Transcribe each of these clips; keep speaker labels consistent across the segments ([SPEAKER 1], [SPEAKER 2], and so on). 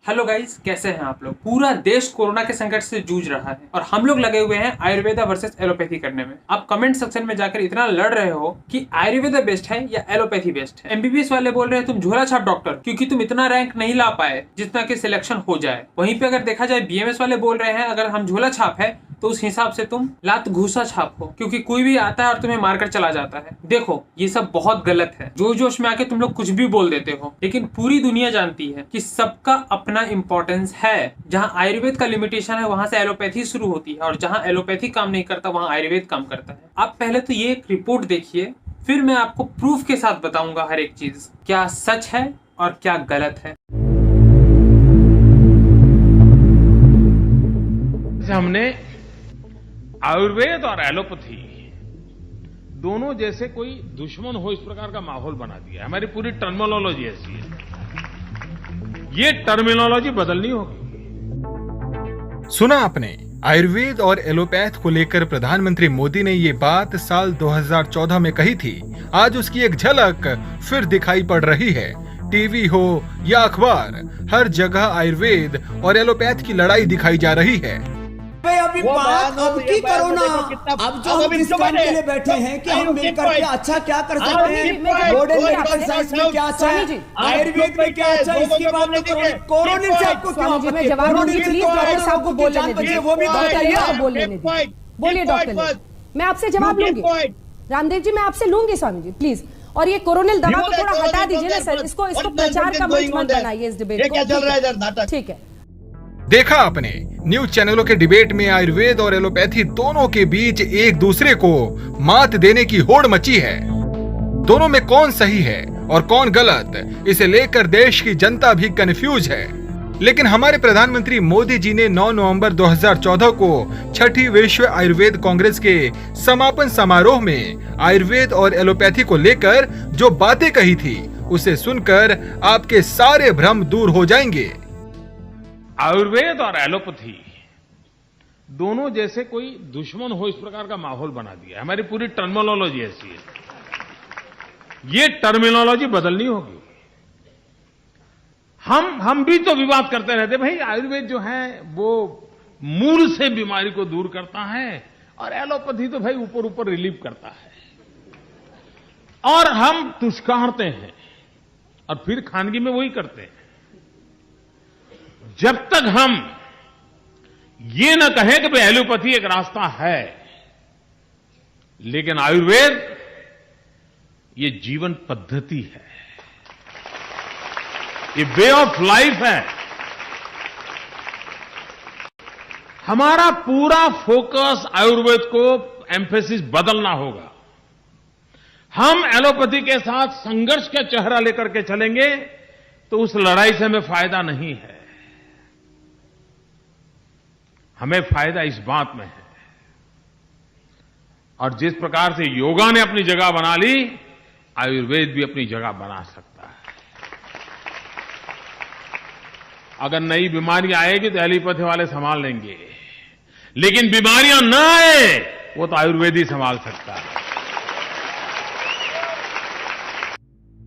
[SPEAKER 1] Hello guys, कैसे हैं आप लोग। पूरा देश कोरोना के संकट से जूझ रहा है और हम लोग लगे हुए हैं आयुर्वेदा वर्सेस एलोपैथी करने में। आप कमेंट सेक्शन में जाकर इतना लड़ रहे हो कि आयुर्वेदा बेस्ट है या एलोपैथी बेस्ट है। एमबीबीएस वाले बोल रहे हैं तुम झोला छाप डॉक्टर, क्योंकि तुम इतना रैंक नहीं ला पाए जितना कि सिलेक्शन हो जाए। वहीं पे अगर देखा जाए बीएमएस वाले बोल रहे हैं अगर हम झोला छाप है तो उस हिसाब से तुम लात घूसा छाप हो, क्योंकि कोई भी आता है और तुम्हें मारकर चला जाता है। देखो, ये सब बहुत गलत है। जोश जोश में आके तुम लोग कुछ भी बोल देते हो, लेकिन पूरी दुनिया जानती है कि सबका अपना इंपॉर्टेंस है। जहां आयुर्वेद का लिमिटेशन है वहां से एलोपैथी शुरू होती है, और जहां एलोपैथी काम नहीं करता वहां आयुर्वेद काम करता है। आप पहले तो ये एक रिपोर्ट देखिए, फिर मैं आपको प्रूफ के साथ बताऊंगा हर एक चीज क्या सच है और क्या गलत है।
[SPEAKER 2] हमने आयुर्वेद और एलोपैथी दोनों जैसे कोई दुश्मन हो इस प्रकार का माहौल बना दिया है। हमारी पूरी टर्मिनोलॉजी ऐसी है। ये टर्मिनोलॉजी बदलनी होगी।
[SPEAKER 3] सुना आपने, आयुर्वेद और एलोपैथ को लेकर प्रधानमंत्री मोदी ने ये बात साल 2014 में कही थी। आज उसकी एक झलक फिर दिखाई पड़ रही है। टीवी हो या अखबार, हर जगह आयुर्वेद और एलोपैथ की लड़ाई दिखाई जा रही है।
[SPEAKER 4] अभी बात अब की करो ना। अब जो हम इस काम के लिए बैठे हैं कि हम मिलकर के अच्छा क्या कर सकते हैं, मॉडर्न मेडिकल साइंस में क्या अच्छा है, आयुर्वेद में क्या अच्छा है, इसकी बात तो करो। कोरोनिल साहब को क्यों आपत्ति है? डॉक्टर साहब को बोलने दीजिए, वो भी
[SPEAKER 5] बोलिए डॉक्टर, मैं आपसे जवाब लूंगी। रामदेव जी, मैं आपसे लूंगी स्वामी जी, प्लीज। और ये कोरोनिल दवा को थोड़ा हटा दीजिए ना सर, इसको प्रचार का मंच मत बनाइए इस डिबेट को। ठीक है,
[SPEAKER 3] देखा आपने, न्यूज चैनलों के डिबेट में आयुर्वेद और एलोपैथी दोनों के बीच एक दूसरे को मात देने की होड़ मची है। दोनों में कौन सही है और कौन गलत, इसे लेकर देश की जनता भी कंफ्यूज है। लेकिन हमारे प्रधानमंत्री मोदी जी ने 9 नवंबर 2014 को छठी विश्व आयुर्वेद कांग्रेस के समापन समारोह में आयुर्वेद और एलोपैथी को लेकर जो बातें कही थी, उसे सुनकर आपके सारे भ्रम दूर हो जाएंगे।
[SPEAKER 2] आयुर्वेद और एलोपैथी दोनों जैसे कोई दुश्मन हो इस प्रकार का माहौल बना दिया है। हमारी पूरी टर्मिनोलॉजी ऐसी है। ये टर्मिनोलॉजी बदलनी होगी। हम भी तो विवाद करते रहते, भाई आयुर्वेद जो है वो मूल से बीमारी को दूर करता है और एलोपैथी तो भाई ऊपर ऊपर रिलीव करता है। और हम तुष्कारते हैं और फिर खानगी में वही करते हैं। जब तक हम ये न कहें कि भाई एलोपैथी एक रास्ता है, लेकिन आयुर्वेद ये जीवन पद्धति है, ये वे ऑफ लाइफ है। हमारा पूरा फोकस आयुर्वेद को एम्फेसिस बदलना होगा। हम एलोपैथी के साथ संघर्ष का चेहरा लेकर के चलेंगे तो उस लड़ाई से हमें फायदा नहीं है। हमें फायदा इस बात में है, और जिस प्रकार से योगा ने अपनी जगह बना ली, आयुर्वेद भी अपनी जगह बना सकता है। अगर नई बीमारियां आएगी तो एलोपैथी वाले संभाल लेंगे, लेकिन बीमारियां ना आए वो तो आयुर्वेद ही संभाल सकता है।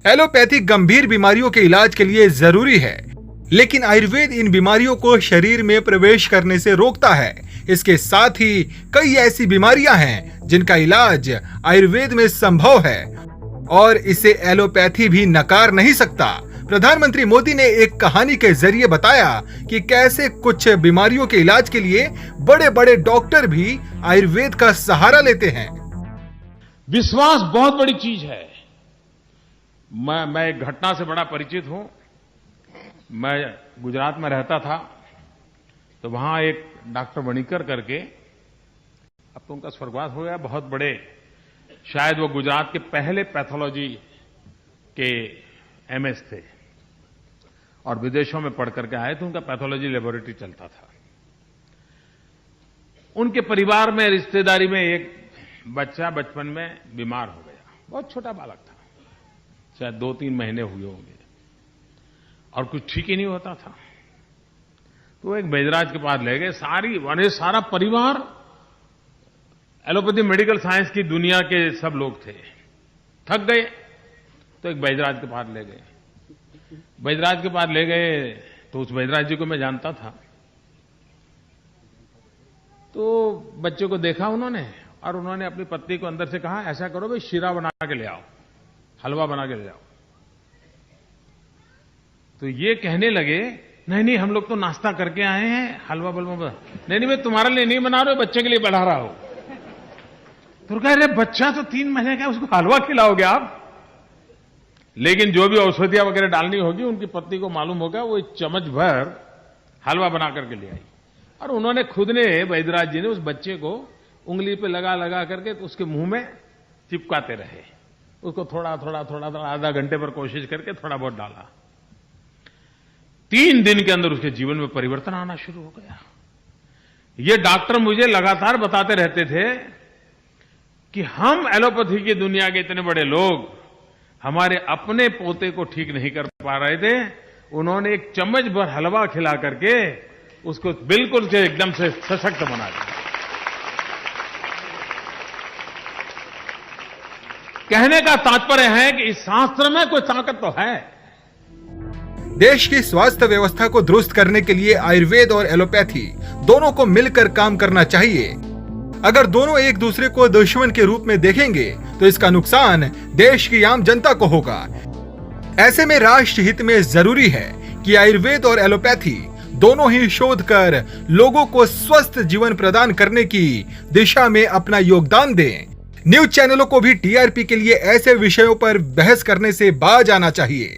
[SPEAKER 3] एलोपैथी गंभीर बीमारियों के इलाज के लिए जरूरी है, लेकिन आयुर्वेद इन बीमारियों को शरीर में प्रवेश करने से रोकता है। इसके साथ ही कई ऐसी बीमारियां हैं जिनका इलाज आयुर्वेद में संभव है और इसे एलोपैथी भी नकार नहीं सकता। प्रधानमंत्री मोदी ने एक कहानी के जरिए बताया कि कैसे कुछ बीमारियों के इलाज के लिए बड़े बड़े डॉक्टर भी आयुर्वेद का सहारा लेते हैं।
[SPEAKER 2] विश्वास बहुत बड़ी चीज है। मैं एक घटना से बड़ा परिचित हूं। मैं गुजरात में रहता था, तो वहां एक डॉक्टर वणिकर करके, अब तो उनका स्वर्गवास हो गया, बहुत बड़े, शायद वो गुजरात के पहले पैथोलॉजी के एमएस थे और विदेशों में पढ़ करके आए थे। उनका पैथोलॉजी लेबोरेटरी चलता था। उनके परिवार में, रिश्तेदारी में एक बच्चा बचपन में बीमार हो गया। बहुत छोटा बालक था, शायद 2-3 महीने हुए होंगे, और कुछ ठीक ही नहीं होता था। तो एक बैजराज के पास ले गए। सारा परिवार एलोपैथी मेडिकल साइंस की दुनिया के सब लोग थे। थक गए तो एक बैजराज के पास ले गए। बैजराज के पास ले गए तो उस वैद्यराज जी को मैं जानता था। तो बच्चे को देखा उन्होंने और उन्होंने अपनी पत्नी को अंदर से कहा, ऐसा करो भाई, शीरा बना के ले आओ, हलवा बना के ले आओ। तो ये कहने लगे, नहीं नहीं, हम लोग तो नाश्ता करके आए हैं, हलवा बलवा नहीं, मैं तुम्हारे लिए नहीं बना रहा हूं, बच्चे के लिए बना रहा हूं। तो कह रहे, बच्चा तो 3 महीने का, उसको हलवा खिलाओगे आप? लेकिन जो भी औषधियां वगैरह डालनी होगी, उनकी पत्नी को मालूम होगा, वो 1 चम्मच भर हलवा बना करके ले आई। और उन्होंने खुद ने, वैद्यराज जी ने, उस बच्चे को उंगली पे लगा लगा करके तो उसके मुंह में चिपकाते रहे, उसको थोड़ा थोड़ा थोड़ा थोड़ा आधा घंटे पर कोशिश करके थोड़ा बहुत डाला। 3 दिन के अंदर उसके जीवन में परिवर्तन आना शुरू हो गया। ये डॉक्टर मुझे लगातार बताते रहते थे कि हम एलोपैथी की दुनिया के इतने बड़े लोग हमारे अपने पोते को ठीक नहीं कर पा रहे थे, उन्होंने 1 चम्मच भर हलवा खिला करके उसको बिल्कुल से एकदम से सशक्त बना दिया। कहने का तात्पर्य है कि इस शास्त्र में कोई ताकत तो है।
[SPEAKER 3] देश की स्वास्थ्य व्यवस्था को दुरुस्त करने के लिए आयुर्वेद और एलोपैथी दोनों को मिलकर काम करना चाहिए। अगर दोनों एक दूसरे को दुश्मन के रूप में देखेंगे तो इसका नुकसान देश की आम जनता को होगा। ऐसे में राष्ट्र हित में जरूरी है कि आयुर्वेद और एलोपैथी दोनों ही शोध कर लोगों को स्वस्थ जीवन प्रदान करने की दिशा में अपना योगदान दें। न्यूज चैनलों को भी टीआरपी के लिए ऐसे विषयों पर बहस करने से बाज आना चाहिए।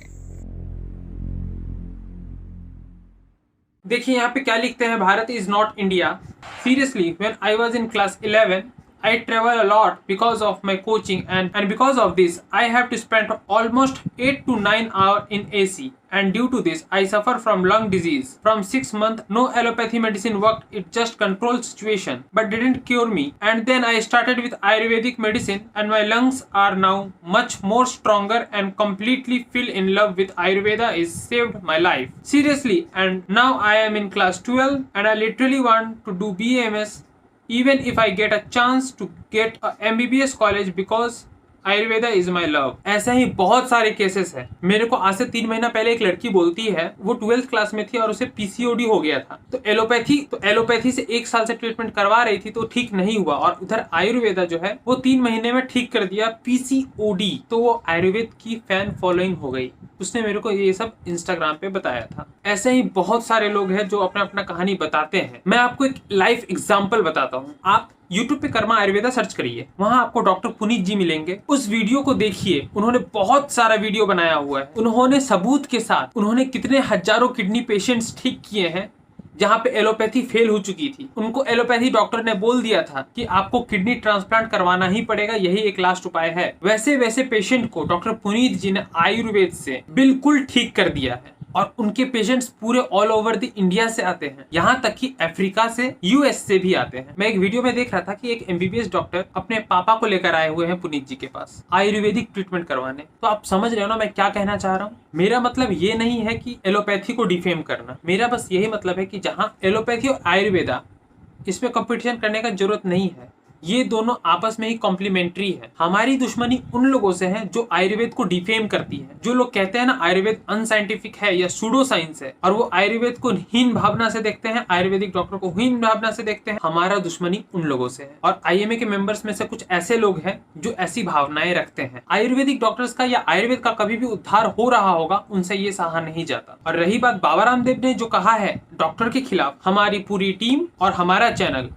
[SPEAKER 1] देखिए यहाँ पे क्या लिखते हैं, Bharat is not India. Seriously, when I was in class 11 I travel a lot because of my coaching, and because of this I have to spend almost 8 to 9 hours in AC, and due to this I suffer from lung disease. From 6 months no allopathy medicine worked, it just controlled situation but didn't cure me, and then I started with Ayurvedic medicine and my lungs are now much more stronger and completely fell in love with Ayurveda. Is saved my life. Seriously, and now I am in class 12 and I literally want to do BAMS even if I get a chance to get a MBBS college because Ayurveda is my love. ऐसे ही बहुत सारे cases है। मेरे को आज से 3 महीना पहले एक लड़की बोलती है, वो 12th क्लास में थी और उसे पीसीओडी हो गया था। तो एलोपैथी से 1 साल से ट्रीटमेंट करवा रही थी तो ठीक नहीं हुआ, और उधर आयुर्वेदा जो है वो 3 महीने में ठीक कर दिया पीसीओडी। तो वो आयुर्वेद की फैन फॉलोइंग हो गई। उसने मेरे को ये सब इंस्टाग्राम पे बताया था। ऐसे ही बहुत सारे लोग हैं जो अपना अपना कहानी बताते हैं। मैं आपको एक लाइफ एग्जाम्पल बताता हूँ। आप YouTube पे कर्मा आयुर्वेदा सर्च करिए, वहां आपको डॉक्टर पुनीत जी मिलेंगे। उस वीडियो को देखिए, उन्होंने बहुत सारा वीडियो बनाया हुआ है। उन्होंने सबूत के साथ उन्होंने कितने हजारों किडनी पेशेंट्स ठीक किए हैं जहां पे एलोपैथी फेल हो चुकी थी। उनको एलोपैथी डॉक्टर ने बोल दिया था कि आपको किडनी ट्रांसप्लांट करवाना ही पड़ेगा, यही एक लास्ट उपाय है। वैसे पेशेंट को डॉक्टर पुनीत जी ने आयुर्वेद से बिल्कुल ठीक कर दिया है, और उनके पेशेंट्स पूरे ऑल ओवर द इंडिया से आते हैं, यहाँ तक कि अफ्रीका से, यूएस से भी आते हैं। मैं एक वीडियो में देख रहा था कि एक एमबीबीएस डॉक्टर अपने पापा को लेकर आए हुए हैं पुनीत जी के पास आयुर्वेदिक ट्रीटमेंट करवाने। तो आप समझ रहे हो ना मैं क्या कहना चाह रहा हूँ। मेरा मतलब ये नहीं है कि एलोपैथी को डिफेम करना, मेरा बस यही मतलब है कि जहाँ एलोपैथी और आयुर्वेदा, इसमें कंपटीशन करने का जरूरत नहीं है। ये दोनों आपस में ही कॉम्प्लीमेंट्री है। हमारी दुश्मनी उन लोगों से है जो आयुर्वेद को डिफेम करती है। जो लोग कहते हैं ना आयुर्वेद अनसाइंटिफिक है या सूडो साइंस है, और वो आयुर्वेद को हीन भावना से देखते हैं, आयुर्वेदिक डॉक्टर को हीन भावना से देखते हैं, हमारा दुश्मनी उन लोगों से है। और आईएमए के मेंबर्स में से कुछ ऐसे लोग हैं जो ऐसी भावनाएं रखते हैं। आयुर्वेदिक डॉक्टर्स का या आयुर्वेद का कभी भी उद्धार हो रहा होगा, उनसे ये सहा नहीं जाता। और रही बात बाबा रामदेव ने जो कहा है डॉक्टर के खिलाफ, हमारी पूरी टीम और हमारा चैनल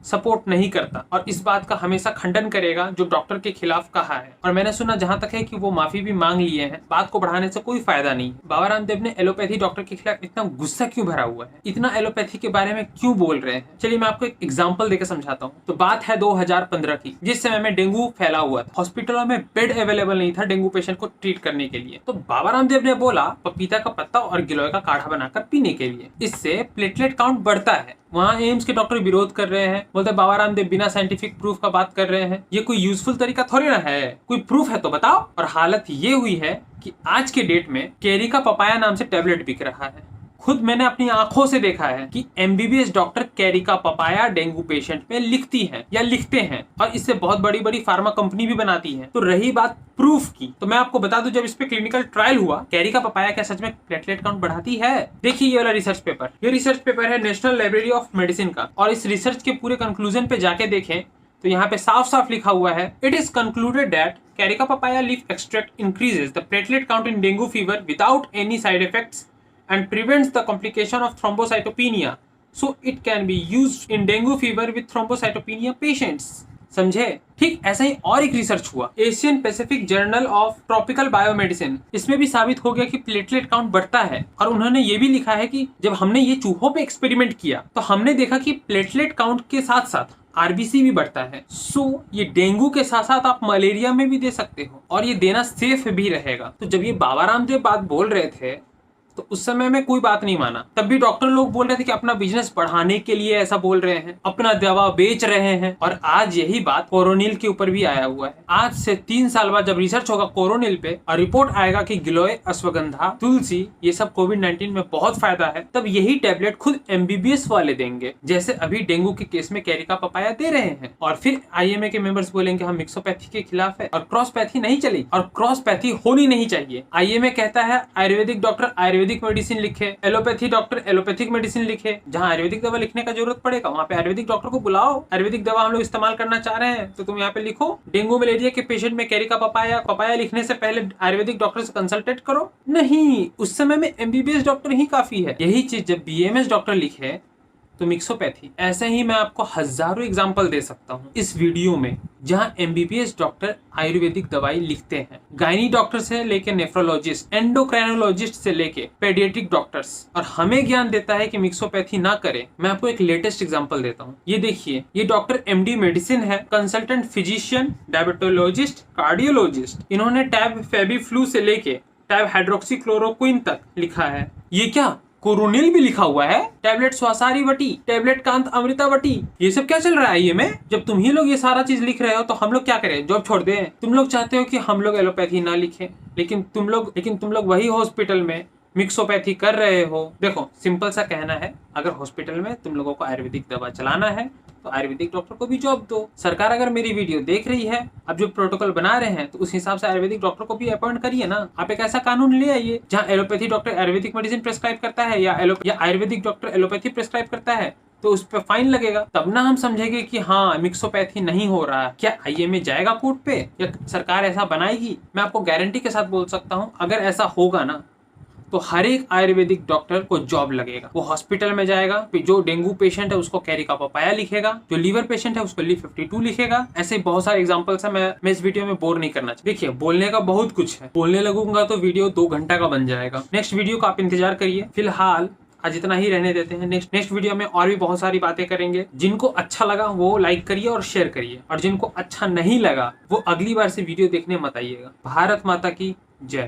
[SPEAKER 1] सपोर्ट नहीं करता और इस बात का हमेशा खंडन करेगा जो डॉक्टर के खिलाफ कहा है। और मैंने सुना जहां तक है कि वो माफी भी मांग लिए हैं। बात को बढ़ाने से कोई फायदा नहीं। बाबा रामदेव ने एलोपैथी डॉक्टर के खिलाफ इतना गुस्सा क्यों भरा हुआ है, इतना एलोपैथी के बारे में क्यों बोल रहे हैं? चलिए मैं आपको एक एग्जाम्पल देकर समझाता हूँ। तो बात है 2015 की, जिस समय में डेंगू फैला हुआ था। हॉस्पिटलों में बेड अवेलेबल नहीं था डेंगू पेशेंट को ट्रीट करने के लिए। तो बाबा रामदेव ने बोला पपीता का पत्ता और गिलोय का काढ़ा बनाकर पीने के लिए, इससे प्लेटलेट काउंट बढ़ता है। वहाँ एम्स के डॉक्टर विरोध कर रहे हैं, बोलते बाबा रामदेव बिना साइंटिफिक प्रूफ का बात कर रहे हैं, ये कोई यूजफुल तरीका थोड़ी ना है, कोई प्रूफ है तो बताओ। और हालत ये हुई है कि आज के डेट में कैरी का पपाया नाम से टैबलेट बिक रहा है, खुद मैंने अपनी आंखों से देखा है कि MBBS doctor Carica papaya dengue patient में लिखती है या लिखते हैं, और इससे बहुत बड़ी बड़ी फार्मा कंपनी भी बनाती है। तो रही बात प्रूफ की, तो मैं आपको बता दूं, जब इस पे क्लिनिकल ट्रायल हुआ, कैरिका पपाया क्या सच में प्लेटलेट काउंट बढ़ाती है? देखिए ये वाला रिसर्च पेपर, ये रिसर्च पेपर है नेशनल लाइब्रेरी ऑफ मेडिसिन का, और इस रिसर्च के पूरे कंक्लूजन पे जाके देखें तो यहाँ पे साफ साफ लिखा हुआ है, it is concluded that Carica papaya leaf extract increases the platelet count in dengue fever without any side effects and prevents the complication of thrombocytopenia, so it can be used in dengue fever with thrombocytopenia patients। समझे? ठीक ऐसा ही और एक research हुआ Asian Pacific journal of tropical biomedicine, इसमें भी साबित हो गया कि प्लेटलेट काउंट बढ़ता है। और उन्होंने ये भी लिखा है कि जब हमने ये चूहों पे एक्सपेरिमेंट किया तो हमने देखा कि प्लेटलेट काउंट के साथ साथ आरबीसी भी बढ़ता है। सो ये डेंगू के साथ साथ आप मलेरिया में भी दे सकते हो, और ये देना सेफ भी रहेगा। तो जब ये बाबा रामदेव बात बोल रहे थे तो उस समय में कोई बात नहीं माना, तब भी डॉक्टर लोग बोल रहे थे कि अपना बिजनेस बढ़ाने के लिए ऐसा बोल रहे हैं, अपना दवा बेच रहे हैं। और आज यही बात कोरोनिल के ऊपर भी आया हुआ है। आज से 3 साल बाद जब रिसर्च होगा कोरोनिल पे और रिपोर्ट आएगा कि गिलोय, अश्वगंधा, तुलसी ये सब कोविड-19 में बहुत फायदा है, तब यही टैबलेट खुद एमबीबीएस वाले देंगे, जैसे अभी डेंगू के केस में कैरिका पपाया दे रहे हैं। और फिर आईएमए के मेंबर्स बोलेंगे हम मिक्सोपैथी के खिलाफ है और क्रॉसपैथी नहीं चलेगी, और क्रॉसपैथी होनी नहीं चाहिए। आईएमए कहता है आयुर्वेदिक डॉक्टर आयुर्वेदिक मेडिसिन लिखे, एलोपैथी डॉक्टर एलोपैथिक मेडिसिन लिखे। जहां आयुर्वेदिक दवा लिखने का जरूरत पड़ेगा वहां पे आयुर्वेदिक डॉक्टर को बुलाओ, आयुर्वेदिक दवा हम लोग इस्तेमाल करना चाह रहे हैं तो तुम यहाँ पे लिखो। डेंगू मलेरिया के पेशेंट में कैरिका पपाया लिखने से पहले आयुर्वेदिक डॉक्टर से कंसल्टेट करो। नहीं, उस समय में एमबीबीएस डॉक्टर ही काफी है। यही चीज जब बीएमएस डॉक्टर लिखे तो मिक्सोपैथी। ऐसे ही मैं आपको हजारों एग्जांपल दे सकता हूँ इस वीडियो में, जहां एमबीबीएस डॉक्टर आयुर्वेदिक दवाई लिखते हैं। गायनी डॉक्टर से लेके नेफ्रोलॉजिस्ट, एंडोक्राइनोलॉजिस्ट से लेके पेडियाट्रिक डॉक्टर्स, और हमें ज्ञान देता है कि मिक्सोपैथी ना करे। मैं आपको एक लेटेस्ट एग्जांपल देता हूँ। ये देखिए, ये डॉक्टर एमडी मेडिसिन है, कंसल्टेंट फिजिशियन, डायबिटोलॉजिस्ट, कार्डियोलॉजिस्ट। इन्होंने टैब फेबीफ्लू से लेके टैब हाइड्रोक्सीक्लोरोक्विन तक लिखा है। ये क्या कोरोनिल भी लिखा हुआ है, टैबलेट स्वासारी वटी, टैबलेट कांत अमृता वटी। ये सब क्या चल रहा है ये में? जब तुम ही लोग ये सारा चीज लिख रहे हो तो हम लोग क्या करें? जॉब छोड़ दें? तुम लोग चाहते हो कि हम लोग एलोपैथी ना लिखें, लेकिन तुम लोग वही हॉस्पिटल में मिक्सोपैथी कर रहे हो। देखो सिंपल सा कहना है, अगर हॉस्पिटल में तुम लोगों को आयुर्वेदिक दवा चलाना है तो आयुर्वेदिक डॉक्टर को भी जॉब दो। सरकार अगर मेरी वीडियो देख रही है, अब जो प्रोटोकॉल बना रहे हैं तो उस हिसाब से आयुर्वेदिक डॉक्टर को भी अपॉइंट करिए ना। आप एक ऐसा कानून ले आइए जहाँ allopathy doctor Ayurvedic medicine prescribe करता है या आयुर्वेदिक डॉक्टर एलोपैथी प्रेस्क्राइब करता है तो उस पर फाइन लगेगा। तब ना हम समझेंगे कि हाँ मिक्सोपैथी नहीं हो रहा। क्या आईएमए जाएगा कोर्ट पे या सरकार ऐसा बनाएगी? मैं आपको गारंटी के साथ बोल सकता हूँ, अगर ऐसा होगा ना तो हर एक आयुर्वेदिक डॉक्टर को जॉब लगेगा। वो हॉस्पिटल में जाएगा, जो डेंगू पेशेंट है उसको कैरिका पपाया लिखेगा, जो लीवर पेशेंट है उसको लीव 52 लिखेगा। ऐसे बहुत सारे एग्जांपल्स है, मैं इस वीडियो में बोर नहीं करना चाहिए। देखिए बोलने का बहुत कुछ है, बोलने लगूंगा तो वीडियो 2 घंटा का बन जाएगा। नेक्स्ट वीडियो का आप इंतजार करिए। फिलहाल आज इतना ही रहने देते हैं। नेक्स्ट वीडियो में और भी बहुत सारी बातें करेंगे। जिनको अच्छा लगा वो लाइक करिए और शेयर करिए, और जिनको अच्छा नहीं लगा वो अगली बार से वीडियो देखने मत आइएगा। भारत माता की जय।